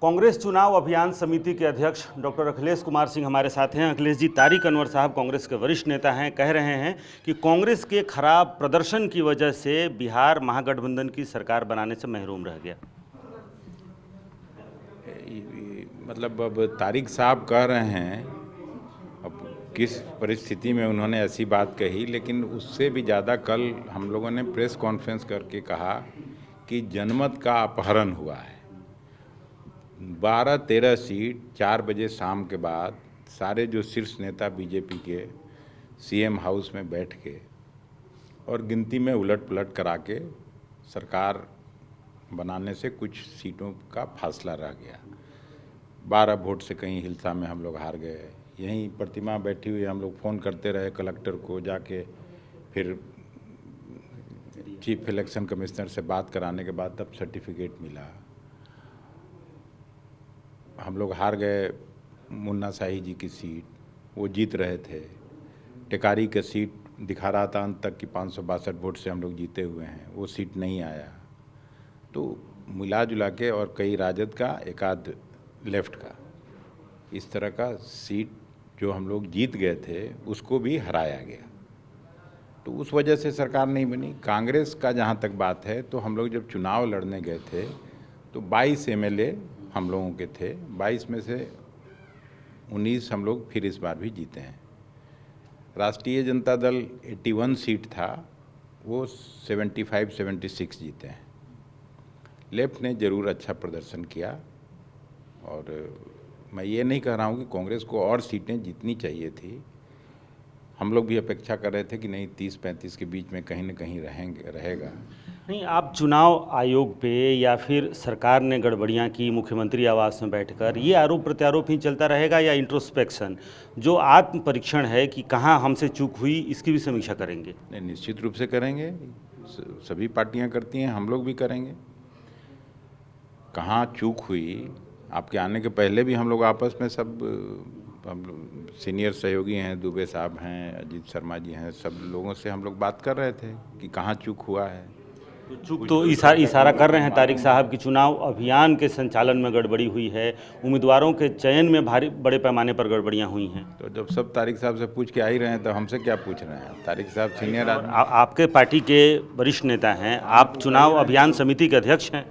कांग्रेस चुनाव अभियान समिति के अध्यक्ष डॉक्टर अखिलेश कुमार सिंह हमारे साथ हैं। अखिलेश जी, तारिक अनवर साहब कांग्रेस के वरिष्ठ नेता हैं, कह रहे हैं कि कांग्रेस के खराब प्रदर्शन की वजह से बिहार महागठबंधन की सरकार बनाने से महरूम रह गया। मतलब अब तारिक साहब कह रहे हैं, अब किस परिस्थिति में उन्होंने ऐसी बात कही, लेकिन उससे भी ज़्यादा कल हम लोगों ने प्रेस कॉन्फ्रेंस करके कहा कि जनमत का अपहरण हुआ है। 12-13 सीट 4 बजे शाम के बाद सारे जो शीर्ष नेता बीजेपी के सीएम हाउस में बैठ के और गिनती में उलट पुलट करा के सरकार बनाने से कुछ सीटों का फासला रह गया। 12 वोट से कहीं हिलसा में हम लोग हार गए। यहीं प्रतिमा बैठी हुई हम लोग फ़ोन करते रहे कलेक्टर को, जाके फिर चीफ इलेक्शन कमिश्नर से बात कराने के बाद तब सर्टिफिकेट मिला। हम लोग हार गए मुन्ना शाही जी की सीट, वो जीत रहे थे। टेकारी का सीट दिखा रहा था अंत तक कि 562 वोट से हम लोग जीते हुए हैं, वो सीट नहीं आया। तो मिला जुला के और कई राजद का, एक आध लेफ्ट का, इस तरह का सीट जो हम लोग जीत गए थे उसको भी हराया गया। तो उस वजह से सरकार नहीं बनी। कांग्रेस का जहाँ तक बात है, तो हम लोग जब चुनाव लड़ने गए थे तो 22 एमएलए हम लोगों के थे। 22 में से 19 हम लोग फिर इस बार भी जीते हैं। राष्ट्रीय जनता दल 81 सीट था, वो 75-76 जीते हैं। लेफ्ट ने ज़रूर अच्छा प्रदर्शन किया और मैं ये नहीं कह रहा हूँ कि कांग्रेस को और सीटें जीतनी चाहिए थी। हम लोग भी अपेक्षा कर रहे थे कि नहीं 30-35 के बीच में कहीं न कहीं रहेगा। नहीं, आप चुनाव आयोग पे या फिर सरकार ने गड़बड़ियाँ की मुख्यमंत्री आवास में बैठकर, ये आरोप प्रत्यारोप ही चलता रहेगा या इंट्रोस्पेक्शन जो आत्म परीक्षण है कि कहाँ हमसे चूक हुई, इसकी भी समीक्षा करेंगे? नहीं, निश्चित रूप से करेंगे। सभी पार्टियां करती हैं, हम लोग भी करेंगे। कहाँ चूक हुई, आपके आने के पहले भी हम लोग आपस में सब हम सीनियर सहयोगी हैं, दुबे साहब हैं, अजीत शर्मा जी हैं, सब लोगों से हम लोग बात कर रहे थे कि कहाँ चूक हुआ है। तो चूक तो इशारा कर रहे हैं तारिक साहब कि चुनाव अभियान के संचालन में गड़बड़ी हुई है, उम्मीदवारों के चयन में भारी बड़े पैमाने पर गड़बड़ियां हुई हैं। तो जब सब तारिक साहब से पूछ के आ ही रहे हैं तो हमसे क्या पूछ रहे हैं? तारिक साहब सीनियर आदमी, आपके पार्टी के वरिष्ठ नेता हैं, आप चुनाव अभियान समिति के अध्यक्ष हैं।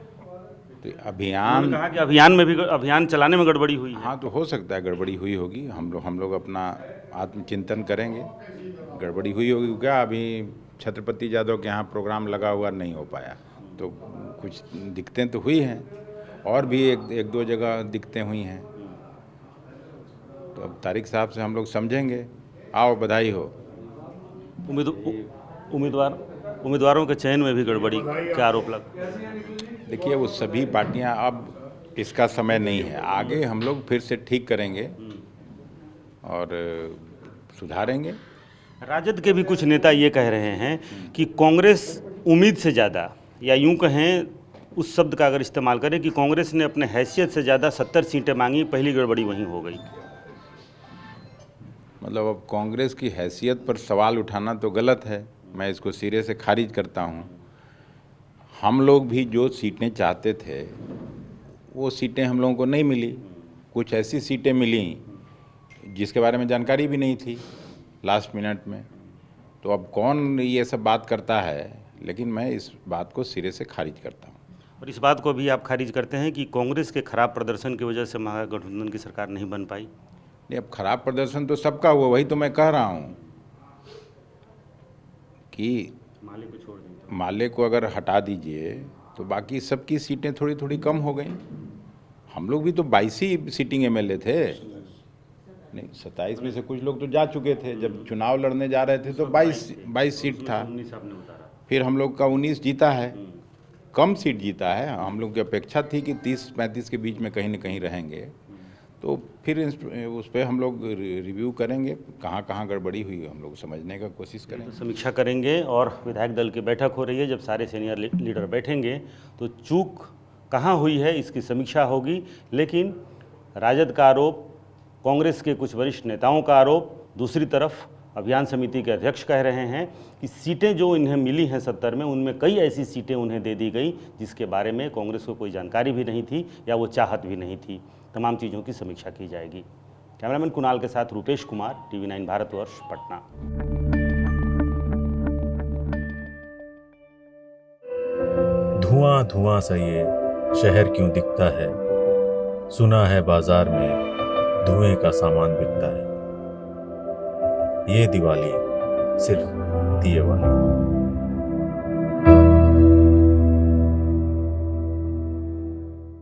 तो अभियान, कहा कि अभियान में भी, अभियान चलाने में गड़बड़ी हुई है। हाँ, तो हो सकता है गड़बड़ी हुई होगी। हम लोग अपना आत्मचिंतन करेंगे। गड़बड़ी हुई होगी क्या? अभी छत्रपति यादव के यहाँ प्रोग्राम लगा हुआ नहीं हो पाया, तो कुछ दिक्कतें तो हुई हैं और भी एक दो जगह दिक्कतें हुई हैं। तो अब तारिक साहब से हम लोग समझेंगे। आओ, बधाई हो। उम्मीदवारों के चयन में भी गड़बड़ी का आरोप लगा। देखिए, वो सभी पार्टियां, अब इसका समय नहीं है। आगे हम लोग फिर से ठीक करेंगे और सुधारेंगे। राजद के भी कुछ नेता ये कह रहे हैं कि कांग्रेस उम्मीद से ज़्यादा, या यूं कहें, उस शब्द का अगर इस्तेमाल करें कि कांग्रेस ने अपने हैसियत से ज़्यादा 70 सीटें मांगी, पहली गड़बड़ी वहीं हो गई। मतलब अब कांग्रेस की हैसियत पर सवाल उठाना तो गलत है, मैं इसको सिरे से खारिज करता हूँ। हम लोग भी जो सीटें चाहते थे वो सीटें हम लोगों को नहीं मिली। कुछ ऐसी सीटें मिली जिसके बारे में जानकारी भी नहीं थी लास्ट मिनट में। तो अब कौन ये सब बात करता है, लेकिन मैं इस बात को सिरे से खारिज करता हूँ। और इस बात को भी आप खारिज करते हैं कि कांग्रेस के खराब प्रदर्शन की वजह से महागठबंधन की सरकार नहीं बन पाई? नहीं, अब खराब प्रदर्शन तो सबका हुआ, वही तो मैं कह रहा हूँ कि माले को अगर हटा दीजिए तो बाकी सबकी सीटें थोड़ी थोड़ी कम हो गई। हम लोग भी तो 22 ही सीटिंग एमएलए थे। नहीं, 27 में से कुछ लोग तो जा चुके थे। जब चुनाव लड़ने जा रहे थे तो 22 सीट था, फिर हम लोग का 19 जीता है, कम सीट जीता है। हम लोग की अपेक्षा थी कि 30-35 के बीच में कहीं न कहीं रहेंगे। तो फिर उस पर हम लोग रिव्यू करेंगे, कहाँ कहाँ गड़बड़ी हुई हम लोग समझने का कोशिश करेंगे। तो समीक्षा करेंगे और विधायक दल की बैठक हो रही है, जब सारे सीनियर लीडर बैठेंगे तो चूक कहाँ हुई है इसकी समीक्षा होगी। लेकिन राजद का आरोप, कांग्रेस के कुछ वरिष्ठ नेताओं का आरोप, दूसरी तरफ अभियान समिति के अध्यक्ष कह रहे हैं कि सीटें जो इन्हें मिली हैं 70 में, उनमें कई ऐसी सीटें उन्हें दे दी गई जिसके बारे में कांग्रेस को कोई जानकारी भी नहीं थी या वो चाहत भी नहीं थी। तमाम चीज़ों की समीक्षा की जाएगी। कैमरामैन कुणाल के साथ रूपेश कुमार, TV9 भारतवर्ष, पटना। धुआं धुआं सा ये शहर क्यों दिखता है, सुना है बाजार में धुएं का सामान बिकता है। ये दिवाली सिर्फ दिए वाली।